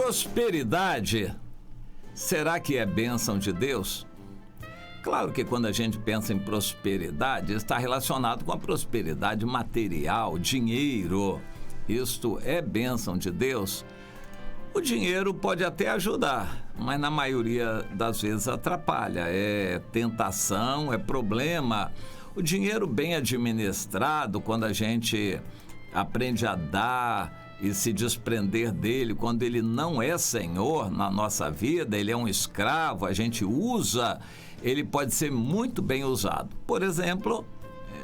Prosperidade, será que é bênção de Deus? Claro que quando a gente pensa em prosperidade, está relacionado com a prosperidade material, dinheiro. Isto é bênção de Deus? O dinheiro pode até ajudar, mas na maioria das vezes atrapalha. É tentação, é problema. O dinheiro bem administrado, quando a gente aprende a dar e se desprender dele, quando ele não é senhor na nossa vida, ele é um escravo, a gente usa, ele pode ser muito bem usado. Por exemplo,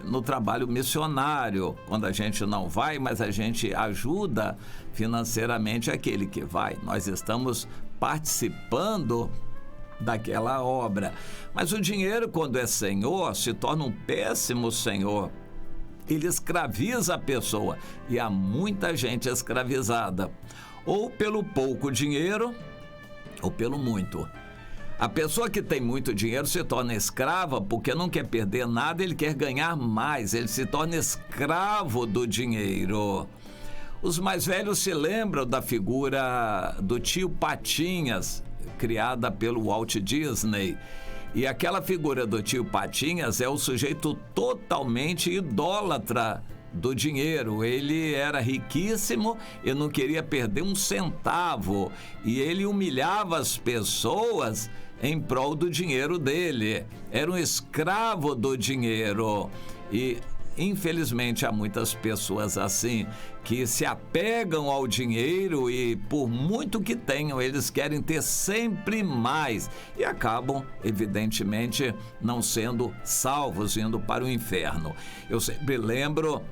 no trabalho missionário, quando a gente não vai, mas a gente ajuda financeiramente aquele que vai. Nós estamos participando daquela obra. Mas o dinheiro, quando é senhor, se torna um péssimo senhor. Ele escraviza a pessoa, e há muita gente escravizada, ou pelo pouco dinheiro, ou pelo muito. A pessoa que tem muito dinheiro se torna escrava porque não quer perder nada, ele quer ganhar mais, ele se torna escravo do dinheiro. Os mais velhos se lembram da figura do tio Patinhas, criada pelo Walt Disney. E aquela figura do tio Patinhas é o sujeito totalmente idólatra do dinheiro. Ele era riquíssimo e não queria perder um centavo. E ele humilhava as pessoas em prol do dinheiro dele. Era um escravo do dinheiro. E infelizmente há muitas pessoas assim que se apegam ao dinheiro e por muito que tenham, eles querem ter sempre mais e acabam, evidentemente, não sendo salvos, indo para o inferno. Eu sempre lembro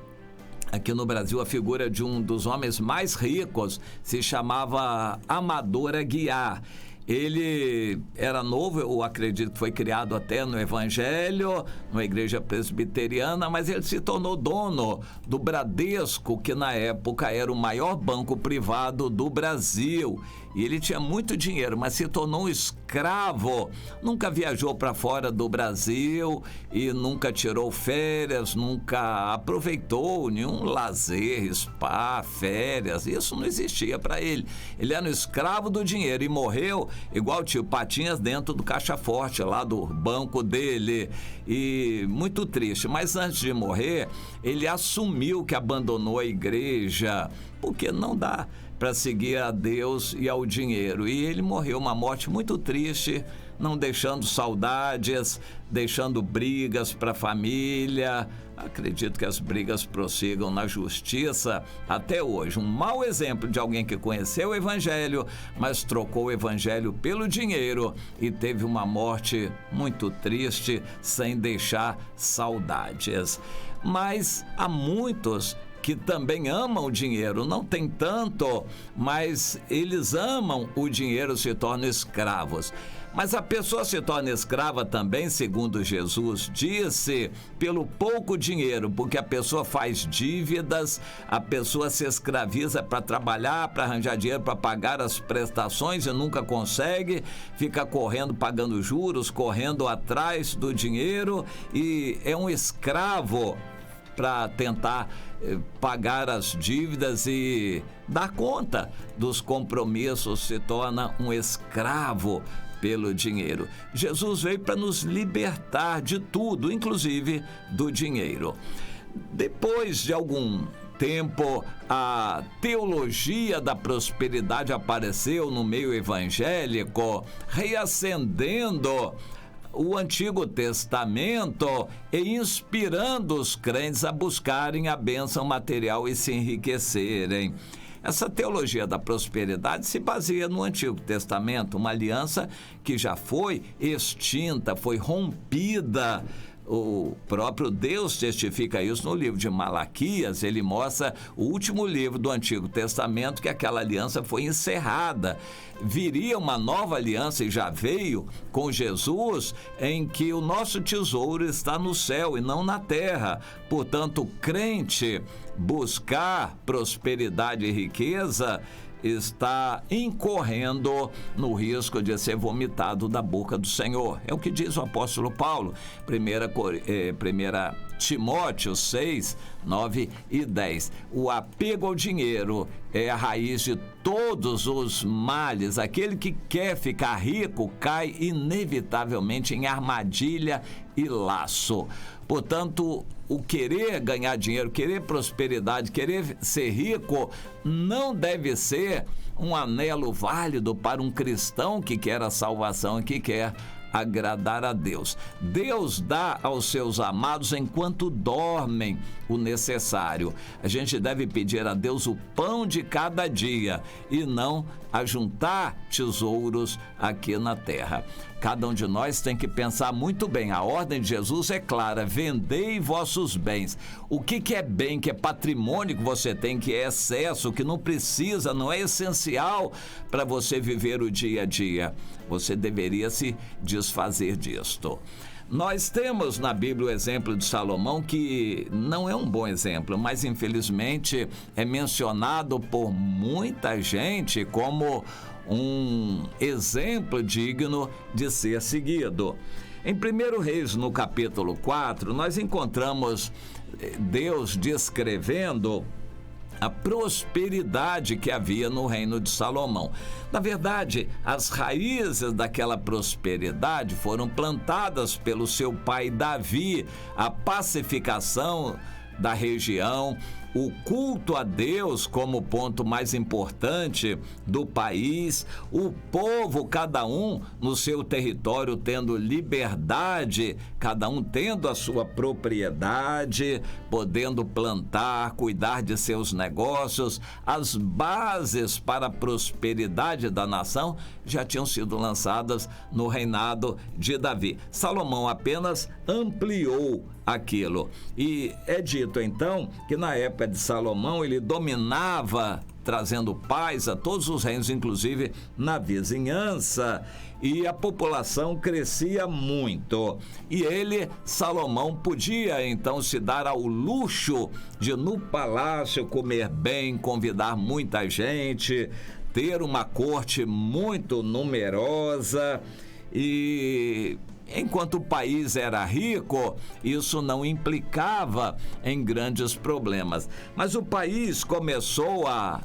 aqui no Brasil a figura de um dos homens mais ricos, se chamava Amador Aguiar. Ele era novo, eu acredito que foi criado até no Evangelho, numa igreja presbiteriana, mas ele se tornou dono do Bradesco, que na época era o maior banco privado do Brasil. E ele tinha muito dinheiro, mas se tornou um escravo. Nunca viajou para fora do Brasil e nunca tirou férias, nunca aproveitou nenhum lazer, spa, férias. Isso não existia para ele. Ele era um escravo do dinheiro e morreu igual o tio Patinhas dentro do caixa forte lá do banco dele. E muito triste. Mas antes de morrer, ele assumiu que abandonou a igreja, porque não dá para seguir a Deus e ao dinheiro. E ele morreu uma morte muito triste, não deixando saudades, deixando brigas para a família. Acredito que as brigas prossigam na justiça até hoje. Um mau exemplo de alguém que conheceu o Evangelho, mas trocou o Evangelho pelo dinheiro e teve uma morte muito triste, sem deixar saudades. Mas há muitos que também amam o dinheiro, não tem tanto, mas eles amam o dinheiro, se tornam escravos. Mas a pessoa se torna escrava também, segundo Jesus disse, pelo pouco dinheiro, porque a pessoa faz dívidas, a pessoa se escraviza para trabalhar, para arranjar dinheiro, para pagar as prestações e nunca consegue, fica correndo, pagando juros, correndo atrás do dinheiro e é um escravo para tentar pagar as dívidas e dar conta dos compromissos, se torna um escravo pelo dinheiro. Jesus veio para nos libertar de tudo, inclusive do dinheiro. Depois de algum tempo, a teologia da prosperidade apareceu no meio evangélico, reacendendo o Antigo Testamento e inspirando os crentes a buscarem a bênção material e se enriquecerem. Essa teologia da prosperidade se baseia no Antigo Testamento, uma aliança que já foi extinta, foi rompida. O próprio Deus testifica isso no livro de Malaquias. Ele mostra o último livro do Antigo Testamento que aquela aliança foi encerrada. Viria uma nova aliança, e já veio com Jesus, em que o nosso tesouro está no céu e não na terra. Portanto, o crente buscar prosperidade e riqueza está incorrendo no risco de ser vomitado da boca do Senhor. É o que diz o apóstolo Paulo, 1 Timóteo 6, 9 e 10. O apego ao dinheiro é a raiz de todos os males. Aquele que quer ficar rico cai inevitavelmente em armadilha e laço. Portanto, o querer ganhar dinheiro, querer prosperidade, querer ser rico, não deve ser um anelo válido para um cristão que quer a salvação e que quer agradar a Deus. Deus dá aos seus amados enquanto dormem o necessário. A gente deve pedir a Deus o pão de cada dia e não ajuntar tesouros aqui na terra. Cada um de nós tem que pensar muito bem. A ordem de Jesus é clara: vendei vossos bens. O que é bem, que é patrimônio que você tem, que é excesso, que não precisa, não é essencial para você viver o dia a dia? Você deveria se desfazer disto. Nós temos na Bíblia o exemplo de Salomão, que não é um bom exemplo, mas infelizmente é mencionado por muita gente como um exemplo digno de ser seguido. Em 1 Reis, no capítulo 4, nós encontramos Deus descrevendo a prosperidade que havia no reino de Salomão. Na verdade, as raízes daquela prosperidade foram plantadas pelo seu pai Davi, a pacificação da região, o culto a Deus como ponto mais importante do país, o povo, cada um no seu território, tendo liberdade, cada um tendo a sua propriedade, podendo plantar, cuidar de seus negócios. As bases para a prosperidade da nação já tinham sido lançadas no reinado de Davi. Salomão apenas ampliou aquilo. E é dito então que na época de Salomão ele dominava, trazendo paz a todos os reinos, inclusive na vizinhança, e a população crescia muito. E Salomão, podia então se dar ao luxo de no palácio comer bem, convidar muita gente, ter uma corte muito numerosa. E enquanto o país era rico, isso não implicava em grandes problemas. Mas o país começou a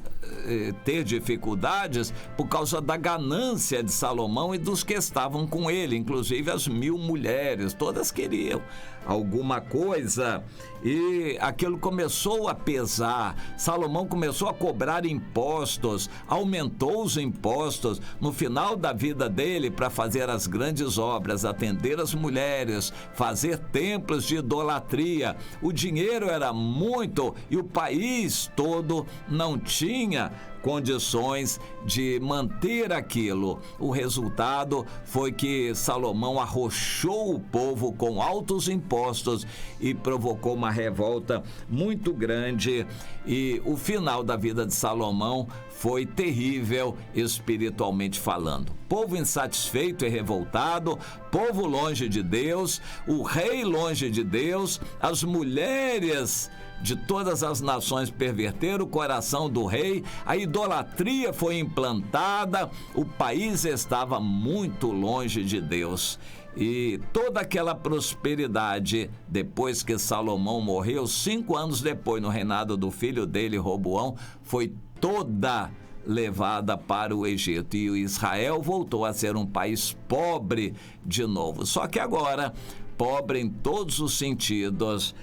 ter dificuldades por causa da ganância de Salomão e dos que estavam com ele, inclusive as 1000 mulheres, todas queriam alguma coisa, e aquilo começou a pesar. Salomão começou a cobrar impostos, aumentou os impostos no final da vida dele para fazer as grandes obras, atender as mulheres, fazer templos de idolatria. O dinheiro era muito e o país todo não tinha condições de manter aquilo. O resultado foi que Salomão arrochou o povo com altos impostos e provocou uma revolta muito grande, e o final da vida de Salomão foi terrível espiritualmente falando. Povo insatisfeito e revoltado, povo longe de Deus, o rei longe de Deus, as mulheres de todas as nações perverteram o coração do rei, a idolatria foi implantada, o país estava muito longe de Deus. E toda aquela prosperidade, depois que Salomão morreu, 5 anos depois, no reinado do filho dele, Roboão, foi toda levada para o Egito, e o Israel voltou a ser um país pobre de novo. Só que agora, pobre em todos os sentidos.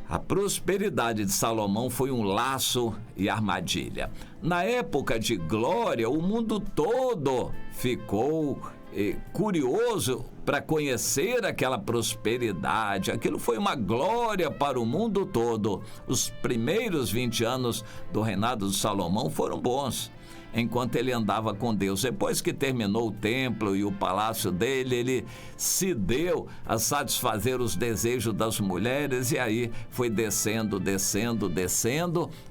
A prosperidade de Salomão foi um laço e armadilha. Na época de glória, o mundo todo ficou curioso para conhecer aquela prosperidade. Aquilo foi uma glória para o mundo todo. Os primeiros 20 anos do reinado de Salomão foram bons, enquanto ele andava com Deus. Depois que terminou o templo e o palácio dele, ele se deu a satisfazer os desejos das mulheres, e aí foi descendo.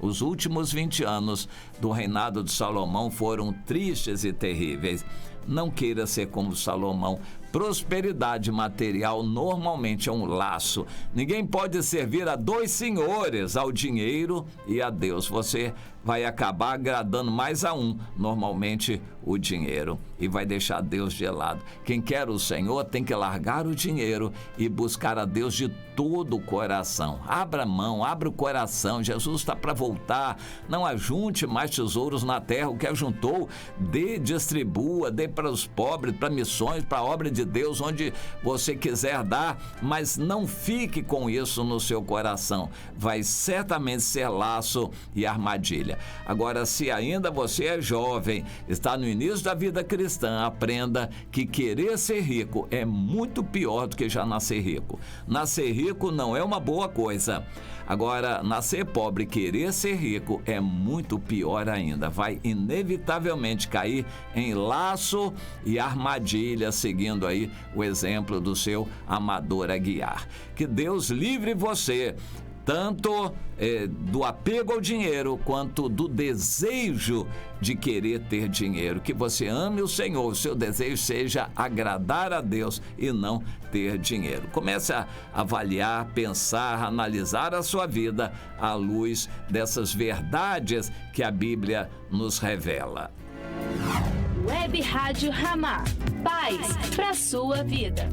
Os últimos 20 anos do reinado de Salomão foram tristes e terríveis. Não queira ser como Salomão. Prosperidade material normalmente é um laço. Ninguém pode servir a 2 senhores, ao dinheiro e a Deus. Você vai acabar agradando mais a um, normalmente o dinheiro, e vai deixar Deus de lado. Quem quer o Senhor tem que largar o dinheiro e buscar a Deus de todo o coração. Abra a mão, abra o coração. Jesus está para voltar. Não ajunte mais tesouros na terra. O que ajuntou, distribua, dê para os pobres, para missões, para a obra de Deus, onde você quiser dar, mas não fique com isso no seu coração. Vai certamente ser laço e armadilha. Agora, se ainda você é jovem, está no início da vida cristã, aprenda que querer ser rico é muito pior do que já nascer rico. Nascer rico não é uma boa coisa. Agora, nascer pobre e querer ser rico é muito pior ainda. Vai inevitavelmente cair em laço e armadilha, seguindo aí o exemplo do seu Amador Aguiar. Que Deus livre você tanto do apego ao dinheiro, quanto do desejo de querer ter dinheiro. Que você ame o Senhor, o seu desejo seja agradar a Deus e não ter dinheiro. Comece a avaliar, pensar, analisar a sua vida à luz dessas verdades que a Bíblia nos revela. Web Rádio Ramá. Paz para sua vida.